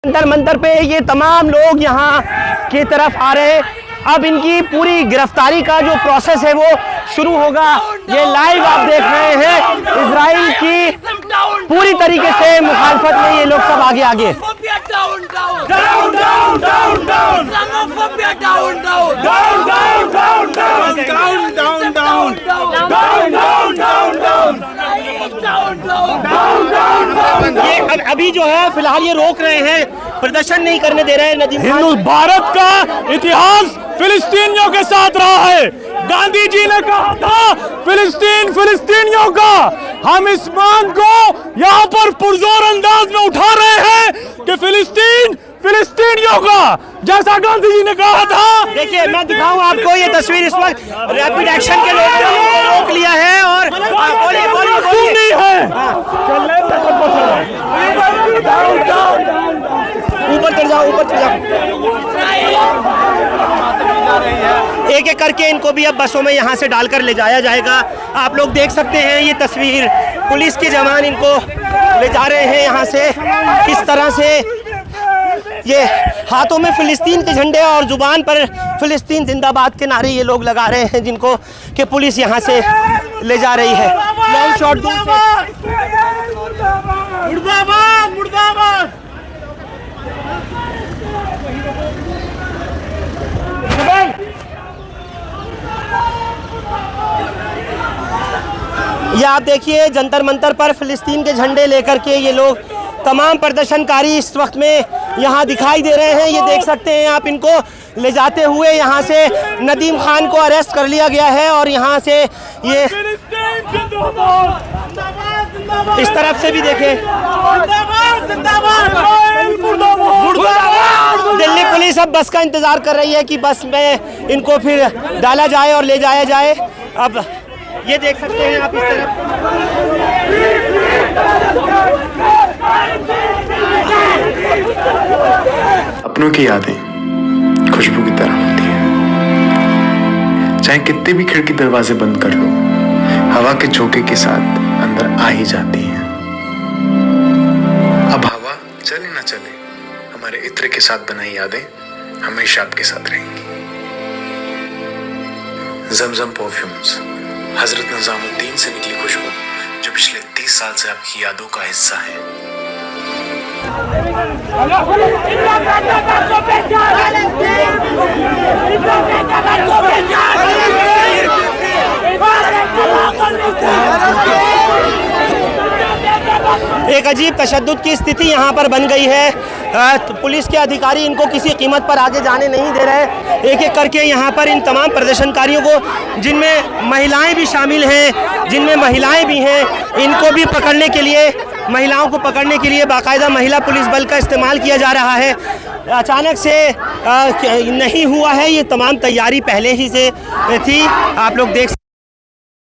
जंतर मंतर पे ये तमाम लोग यहाँ की तरफ आ रहे हैं। अब इनकी पूरी गिरफ्तारी का जो प्रोसेस है वो शुरू होगा। ये लाइव आप देख रहे हैं, इजराइल की पूरी तरीके से मुखालफत में ये लोग सब आगे आगे। ये अभी जो है फिलहाल ये रोक रहे हैं, प्रदर्शन नहीं करने दे रहे हैं। नदीम हिंदू भारत का इतिहास फिलिस्तीनियों के साथ रहा है। गांधी जी ने कहा था फिलिस्तीन फिलिस्तीनियों का। हम इस मांग को यहाँ पर पुरजोर अंदाज में उठा रहे हैं कि फिलिस्तीन फिलिस्तीनियों का, जैसा गांधी जी ने कहा था। देखिए मैं दिखाऊं आपको ये तस्वीर, इस वक्त रैपिड एक्शन के लोगों ने रोक लिया है और नहीं है। ऊपर चढ़ जाओ, ऊपर चढ़ जाओ। एक एक करके इनको भी अब बसों में यहाँ से डालकर ले जाया जाएगा। आप लोग देख सकते हैं ये तस्वीर, पुलिस के जवान इनको ले जा रहे हैं यहाँ से। किस तरह से ये हाथों में फिलिस्तीन के झंडे और जुबान पर फिलिस्तीन जिंदाबाद के नारे ये लोग लगा रहे हैं, जिनको कि पुलिस यहाँ से ले जा रही है। लॉन्ग शॉट दूर से। मुर्दाबाद मुर्दाबाद। ये आप देखिए जंतर मंतर पर फिलिस्तीन के झंडे लेकर के ये लोग तमाम प्रदर्शनकारी इस वक्त में यहाँ दिखाई दे रहे हैं। ये देख सकते हैं आप, इनको ले जाते हुए यहाँ से नदीम खान को अरेस्ट कर लिया गया है और यहाँ से ये इस तरफ से भी देखें, दिल्ली पुलिस अब बस का इंतजार कर रही है कि बस में इनको फिर डाला जाए और ले जाया जाए। अब ये देख सकते हैं आप इस तरफ। अपनों की यादें खुशबू की तरह होती है, चाहे कितने भी खिड़की दरवाजे बंद कर लो, हवा के झोंके के साथ अंदर आ ही जाती है। अब हवा चले ना चले, हमारे इत्र के साथ बनाई यादें हमेशा आपके साथ रहेंगी। जमजम परफ्यूम्स, हजरत निजामुद्दीन से निकली खुशबू जो पिछले 30 साल से आपकी यादों का हिस्सा है। एक अजीब तशद्दुद की स्थिति यहाँ पर बन गई है। तो पुलिस के अधिकारी इनको किसी कीमत पर आगे जाने नहीं दे रहे। एक एक करके यहाँ पर इन तमाम प्रदर्शनकारियों को, जिनमें महिलाएं भी शामिल हैं, जिनमें महिलाएं भी हैं, इनको भी पकड़ने के लिए, महिलाओं को पकड़ने के लिए बाकायदा महिला पुलिस बल का इस्तेमाल किया जा रहा है। अचानक से नहीं हुआ है, ये तमाम तैयारी पहले ही से थी। आप लोग देख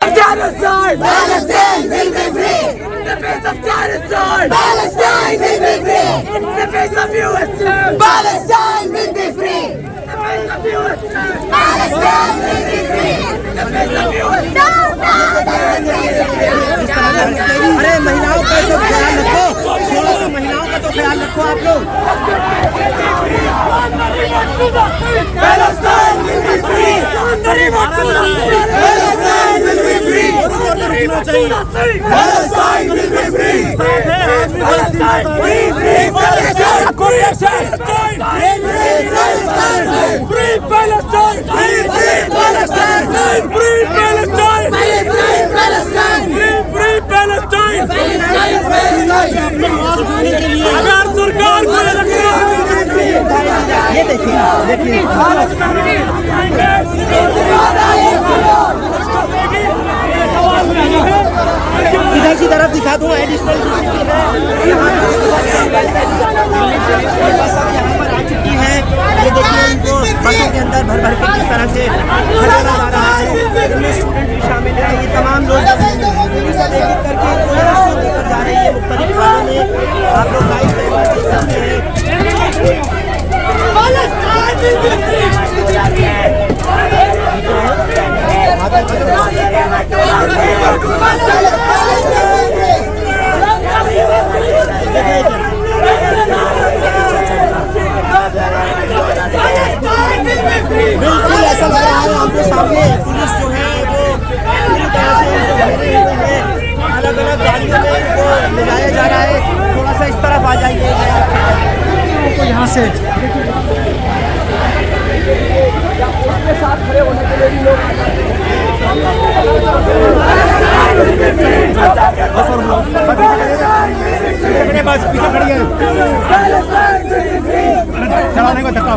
Palestine will be free. In the face of genocide, Palestine will be free. In the face of USM, Palestine will be free. In the face of USM, Palestine will be free. In the face of USM, अरे महिलाओं का तो ख्याल रखो, थोड़ा सा महिलाओं का तो ख्याल रखो आप लोग। Palestine will be free. Palestine will be free. Palestine will be free. Palestine, free, free Palestine. Free Palestine. Free Palestine. Free Palestine. Free Palestine. Free Palestine. अगर सरकार को लगता है, ये देखिए इधर की तरफ दिखा दूँ। एडिशनल बस अब यहाँ पर आ चुकी है। ये देखिए इनको बसों के अंदर भर भर के किस तरह से भराया जा रहा है। इनमें स्टूडेंट भी शामिल है। ये तमाम लोग पुलिस एक एक करके लेकर जा रही है मुख्तलिफ थानों में। आप लोग लाइव देख सकते हैं। Palestine सामने पुलिस जो है वो पूरी तरह से इनको घेरे हुए है। अलग अलग गाड़ियों में इनको ले जाया जा रहा है। थोड़ा सा इस तरफ आ जाइए यहाँ से। उसके साथ खड़े होने के लिए भी लोग पीछे खड़ी है। चलाने को धक्का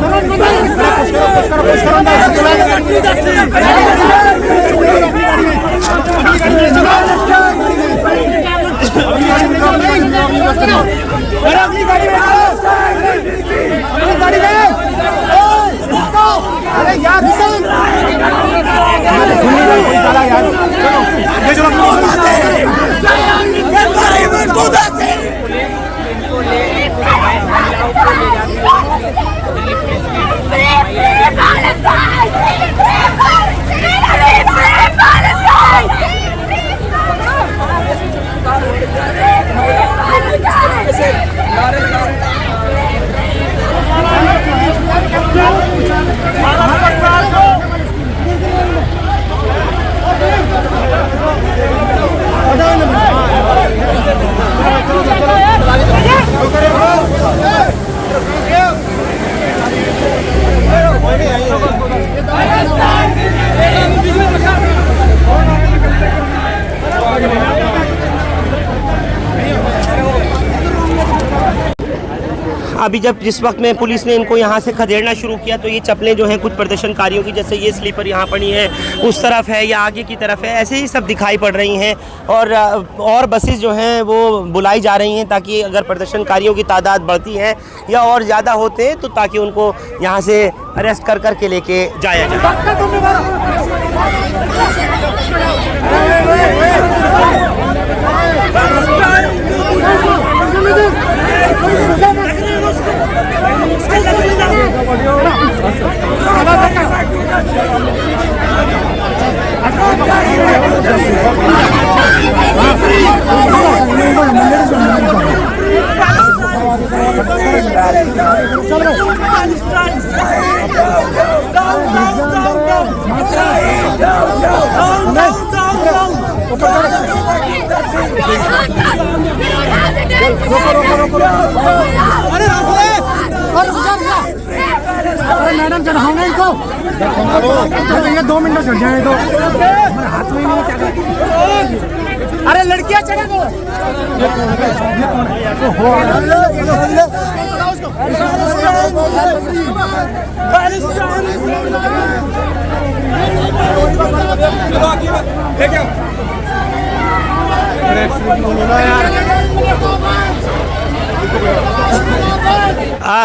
अभी जब जिस वक्त में पुलिस ने इनको यहाँ से खदेड़ना शुरू किया तो ये चप्पलें जो हैं कुछ प्रदर्शनकारियों की, जैसे ये स्लीपर यहाँ पड़ी है, उस तरफ है या आगे की तरफ है, ऐसे ही सब दिखाई पड़ रही हैं। और बसेस जो हैं वो बुलाई जा रही हैं ताकि अगर प्रदर्शनकारियों की तादाद बढ़ती है या और ज़्यादा होते हैं तो ताकि उनको यहाँ से अरेस्ट कर के लेके जाया जाए। अरे मैडम चढ़ाऊंगा इनको, 2 मिनट चढ़ जाए तो हाथ में नहीं चढ़ा। अरे लड़कियां चढ़े को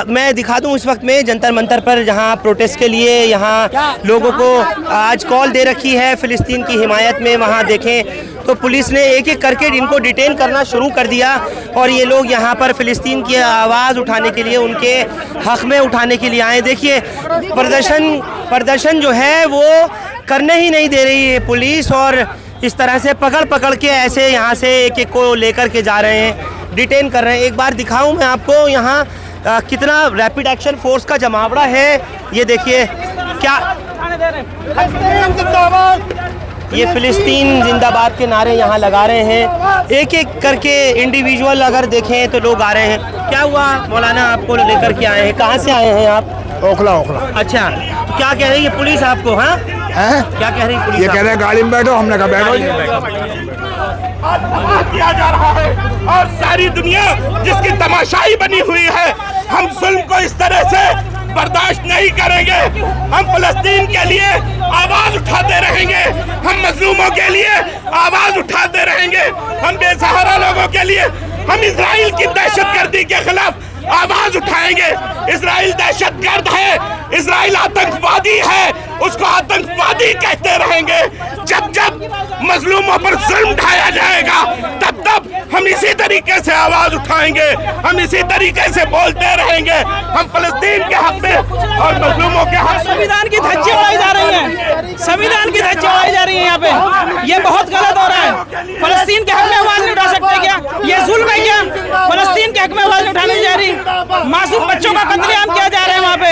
मैं दिखा दूं इस वक्त में जंतर मंतर पर जहां प्रोटेस्ट के लिए यहाँ लोगों को आज कॉल दे रखी है फ़िलिस्तीन की हिमायत में। वहां देखें तो पुलिस ने एक एक करके इनको डिटेन करना शुरू कर दिया और ये लोग यहाँ पर फ़िलिस्तीन की आवाज़ उठाने के लिए, उनके हक़ में उठाने के लिए आए। देखिए प्रदर्शन जो है वो करने ही नहीं दे रही है पुलिस, और इस तरह से पकड़ के ऐसे यहाँ से एक एक को लेकर के जा रहे हैं, डिटेन कर रहे हैं। एक बार दिखाऊं मैं आपको यहाँ कितना रैपिड एक्शन फोर्स का जमावड़ा है। ये देखिए क्या ये फ़िलिस्तीन जिंदाबाद के नारे यहाँ लगा रहे हैं। एक एक करके इंडिविजुअल अगर देखें तो लोग आ रहे हैं। क्या हुआ मौलाना, आपको लेकर के आए हैं, कहाँ से आए हैं आप? ओखला। अच्छा, तो क्या कह रही है पुलिस आपको? हाँ, क्या कह रही है पुलिस? ये कह रहे हैं गाड़ी में बैठो, हमने कहा बैठो। किया जा रहा है और सारी दुनिया जिसकी तमाशाई बनी हुई है, हम जुल्म को इस तरह से बर्दाश्त नहीं करेंगे। हम फ़लस्तीन के लिए आवाज उठाते रहेंगे, हम मजलूमों के लिए आवाज उठाते रहेंगे, हम बेसहारा लोगों के लिए, हम इजराइल की दहशतगर्दी के खिलाफ आवाज उठाएंगे। इजराइल दहशतगर्द है, इजराइल आतंकवादी है, उसको आतंकवादी कहते रहेंगे। जब जब मजलूमों पर जुल्म ढाया जाएगा तब हम इसी तरीके से आवाज उठाएंगे, हम इसी तरीके से बोलते रहेंगे। हम फ़लस्तीन के हक में और मजलूमों के हक। संविधान की धज्जी उड़ाई जा रही है, संविधान की धज्जी उड़ाई जा रही है यहाँ पे। ये बहुत गलत हो रहा है। फ़लस्तीन के हक में आवाज नहीं उठा सकते क्या? ये जुल्म है क्या? फ़लस्तीन के हक में आवाज नहीं उठानी जा रही। मासूम बच्चों का कत्लेआम किया जा रहा है वहाँ पे।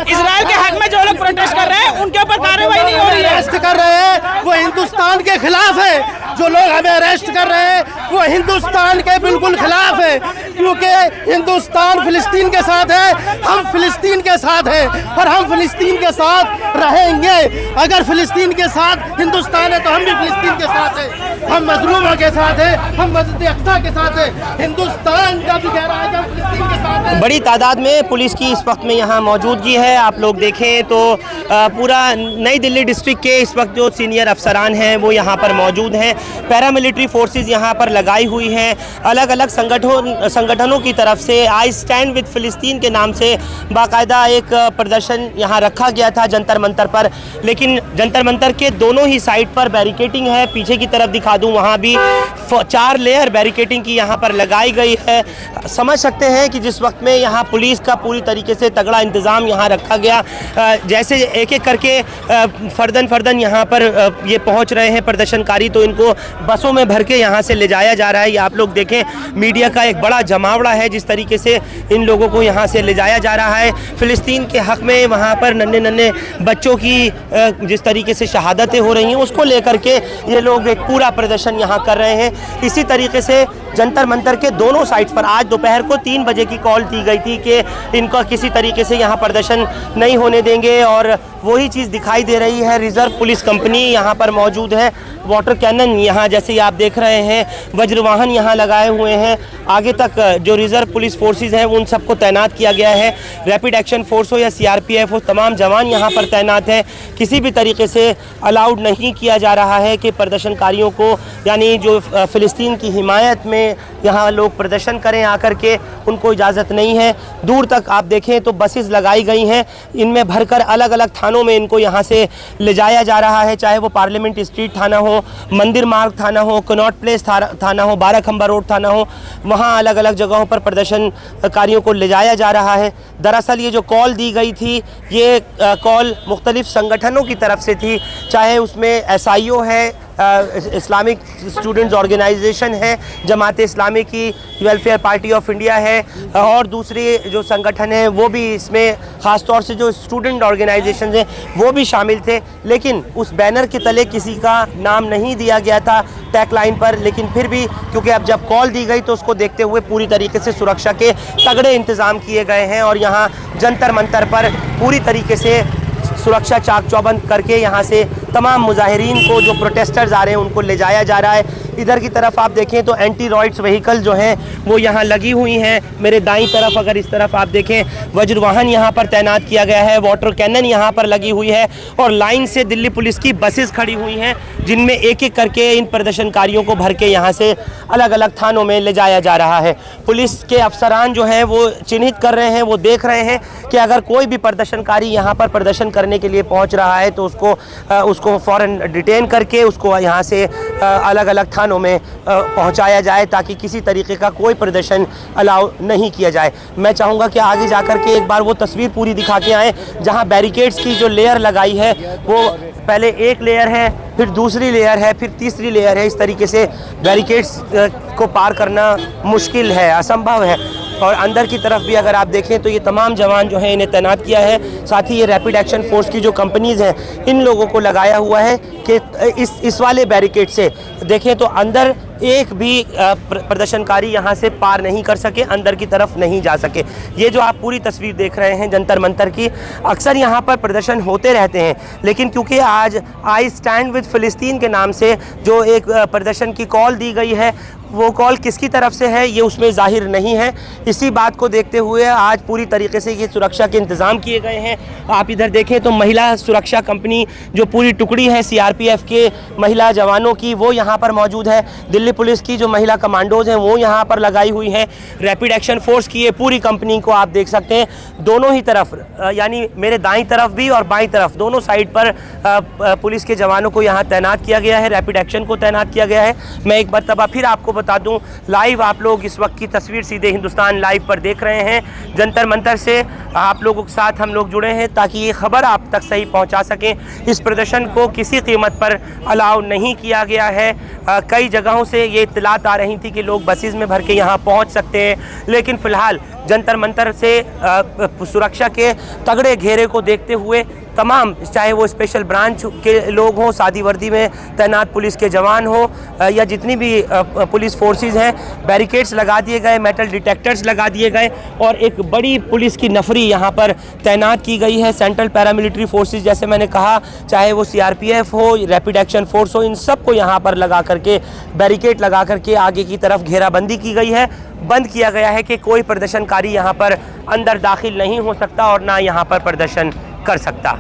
इजराइल के हक में जो जो लोग प्रोटेस्ट कर रहे हैं उनके ऊपर कार्रवाई नहीं हो रही है। अरेस्ट कर रहे हैं वो हिंदुस्तान के खिलाफ है। जो लोग हमें अरेस्ट कर रहे हैं वो हिंदुस्तान के बिल्कुल खिलाफ है, क्योंकि हिंदुस्तान फिलिस्तीन के साथ है, हम फिलिस्तीन के साथ हैं और हम फिलिस्तीन के साथ रहेंगे। अगर फिलिस्तीन के साथ हिंदुस्तान है तो हम भी फिलिस्तीन के साथ हैं, हम मजलूमों के साथ हैं, हम मस्जिद अक्सा के साथ हैं। हिंदुस्तान का भी कह रहा है कि हम फिलिस्तीन के साथ हैं। बड़ी तादाद में पुलिस की इस वक्त में यहाँ मौजूदगी है। आप लोग देखें तो पूरा नई दिल्ली डिस्ट्रिक्ट के इस वक्त जो सीनियर अफसरान हैं वो यहाँ पर मौजूद हैं। पैरामिलिट्री फोर्सेस यहाँ पर लगाई हुई हैं। अलग अलग संगठनों की तरफ से आई स्टैंड विद फिलिस्तीन के नाम से बाकायदा एक प्रदर्शन यहाँ रखा गया था जंतर मंतर पर, लेकिन जंतर मंतर के दोनों ही साइड पर बैरिकेटिंग है। पीछे की तरफ दिखा दूँ, वहाँ भी 4 लेयर बैरिकेटिंग की यहाँ पर लगाई गई है। समझ सकते हैं कि जिस वक्त में यहाँ पुलिस का पूरी तरीके से तगड़ा इंतज़ाम यहाँ रखा गया, जैसे एक एक करके फर्दन यहाँ पर ये पहुँच रहे हैं प्रदर्शनकारी, तो इनको बसों में भर के यहाँ से ले जाया जा रहा है। ये आप लोग देखें, मीडिया का एक बड़ा जमावड़ा है जिस तरीके से इन लोगों को यहाँ से ले जाया जा रहा है। फ़िलिस्तीन के हक़ में वहाँ पर नन्हे बच्चों की जिस तरीके से शहादतें हो रही हैं उसको लेकर के ये लोग एक पूरा प्रदर्शन यहाँ कर रहे हैं। इसी तरीके से जंतर मंतर के दोनों साइड्स पर आज दोपहर को 3 बजे की कॉल दी गई थी कि इनका किसी तरीके से यहाँ प्रदर्शन नहीं होने देंगे, और वही चीज़ दिखाई दे रही है। रिज़र्व पुलिस कंपनी यहाँ पर मौजूद है। वाटर कैनन यहाँ जैसे आप देख रहे हैं, वज्रवाहन यहाँ लगाए हुए हैं। आगे तक जो रिज़र्व पुलिस फोर्सेस हैं उन सबको तैनात किया गया है। रैपिड एक्शन फोर्स हो या CRPF हो, तमाम जवान यहाँ पर तैनात हैं। किसी भी तरीके से अलाउड नहीं किया जा रहा है कि प्रदर्शनकारियों को, यानी जो फ़िलिस्तीन की हिमायत में यहाँ लोग प्रदर्शन करें आकर के, उनको इजाज़त नहीं है। दूर तक आप देखें तो बसेस लगाई गई हैं, इनमें भरकर अलग अलग थानों में इनको यहाँ से ले जाया जा रहा है, चाहे वो पार्लियामेंट स्ट्रीट थाना हो, मंदिर मार्ग थाना हो, कनॉट प्लेस थाना हो, 12 खंबा रोड थाना हो, वहाँ अलग अलग जगहों पर प्रदर्शनकारियों को ले जाया जा रहा है। दरअसल ये जो कॉल दी गई थी, ये कॉल मुख्तलिफ संगठनों की तरफ से थी, चाहे उसमें SIO है, इस्लामिक स्टूडेंट्स ऑर्गेनाइजेशन है, जमात इस्लामी की, वेलफेयर पार्टी ऑफ इंडिया है, और दूसरे जो संगठन हैं वो भी इसमें, ख़ास तौर से जो स्टूडेंट ऑर्गेनाइजेशन हैं वो भी शामिल थे। लेकिन उस बैनर के तले किसी का नाम नहीं दिया गया था टैग लाइन पर, लेकिन फिर भी क्योंकि अब जब कॉल दी गई तो उसको देखते हुए पूरी तरीके से सुरक्षा के तगड़े इंतज़ाम किए गए हैं, और यहाँ जंतर मंतर पर पूरी तरीके से सुरक्षा चाक चौबंद करके यहाँ से तमाम मुजाहिरीन को, जो प्रोटेस्टर्स आ रहे हैं, उनको ले जाया जा रहा है। इधर की तरफ आप देखें तो एंटी रॉयड्स व्हीकल जो हैं वो यहाँ लगी हुई हैं। मेरे दाईं तरफ अगर इस तरफ आप देखें, वज्रवाहन यहाँ पर तैनात किया गया है, वाटर कैनन यहाँ पर लगी हुई है, और लाइन से दिल्ली पुलिस की बसेस खड़ी हुई हैं जिनमें एक एक करके इन प्रदर्शनकारियों को भर के यहाँ से अलग अलग थानों में ले जाया जा रहा है। पुलिस के अफसरान जो हैं वो चिन्हित कर रहे हैं, वो देख रहे हैं कि अगर कोई भी प्रदर्शनकारी यहाँ पर प्रदर्शन करने के लिए पहुँच रहा है तो उसको फ़ौरन डिटेन करके उसको यहाँ से अलग अलग थानों में पहुँचाया जाए, ताकि किसी तरीके का कोई प्रदर्शन अलाउ नहीं किया जाए। मैं चाहूँगा कि आगे जाकर के एक बार वो तस्वीर पूरी दिखा के आएँ, जहाँ बैरिकेड्स की जो लेयर लगाई है वो पहले एक लेयर है, फिर दूसरी लेयर है, फिर तीसरी लेयर है। इस तरीके से बैरिकेड्स को पार करना मुश्किल है, असंभव है। और अंदर की तरफ भी अगर आप देखें तो ये तमाम जवान जो हैं इन्हें तैनात किया है। साथ ही ये रैपिड एक्शन फोर्स की जो कंपनीज़ हैं इन लोगों को लगाया हुआ है कि इस वाले बैरिकेड से देखें तो अंदर एक भी प्रदर्शनकारी यहाँ से पार नहीं कर सके, अंदर की तरफ नहीं जा सके। ये जो आप पूरी तस्वीर देख रहे हैं जंतर मंतर की, अक्सर यहाँ पर प्रदर्शन होते रहते हैं, लेकिन क्योंकि आज आई स्टैंड विद फ़िलिस्तीन के नाम से जो एक प्रदर्शन की कॉल दी गई है, वो कॉल किसकी तरफ से है ये उसमें ज़ाहिर नहीं है। इसी बात को देखते हुए आज पूरी तरीके से ये सुरक्षा के इंतज़ाम किए गए हैं। आप इधर देखें तो महिला सुरक्षा कंपनी जो पूरी टुकड़ी है CRPF के महिला जवानों की, वो यहाँ पर मौजूद है। दिल्ली पुलिस की जो महिला कमांडोज़ हैं वो यहाँ पर लगाई हुई हैं। रैपिड एक्शन फोर्स की ये पूरी कंपनी को आप देख सकते हैं, दोनों ही तरफ, यानी मेरे दाईं तरफ भी और बाईं तरफ दोनों साइड पर पुलिस के जवानों को यहाँ तैनात किया गया है, रैपिड एक्शन को तैनात किया गया है। मैं एक मरतबा फिर आपको बता दूं, लाइव आप लोग इस वक्त की तस्वीर सीधे हिंदुस्तान लाइव पर देख रहे हैं। जंतर मंतर से आप लोगों के साथ हम लोग जुड़े हैं ताकि ये खबर आप तक सही पहुंचा सकें। इस प्रदर्शन को किसी कीमत पर अलाउ नहीं किया गया है। कई जगहों से ये इत्तलात आ रही थी कि लोग बसेस में भर के यहाँ पहुँच सकते हैं, लेकिन फ़िलहाल जंतर मंतर से सुरक्षा के तगड़े घेरे को देखते हुए तमाम, चाहे वो स्पेशल ब्रांच के लोग हों, सादी वर्दी में तैनात पुलिस के जवान हो या जितनी भी पुलिस फोर्सेस हैं, बैरिकेड्स लगा दिए गए, मेटल डिटेक्टर्स लगा दिए गए और एक बड़ी पुलिस की नफरी यहाँ पर तैनात की गई है। सेंट्रल पैरामिलिट्री फोर्सेस, जैसे मैंने कहा, चाहे वो सीआरपीएफ हो, रैपिड एक्शन फोर्स हो, इन सबको यहाँ पर लगा करके, बैरिकेड लगा करके आगे की तरफ घेराबंदी की गई है। बंद किया गया है कि कोई प्रदर्शनकारी यहाँ पर अंदर दाखिल नहीं हो सकता और ना यहाँ पर प्रदर्शन कर सकता।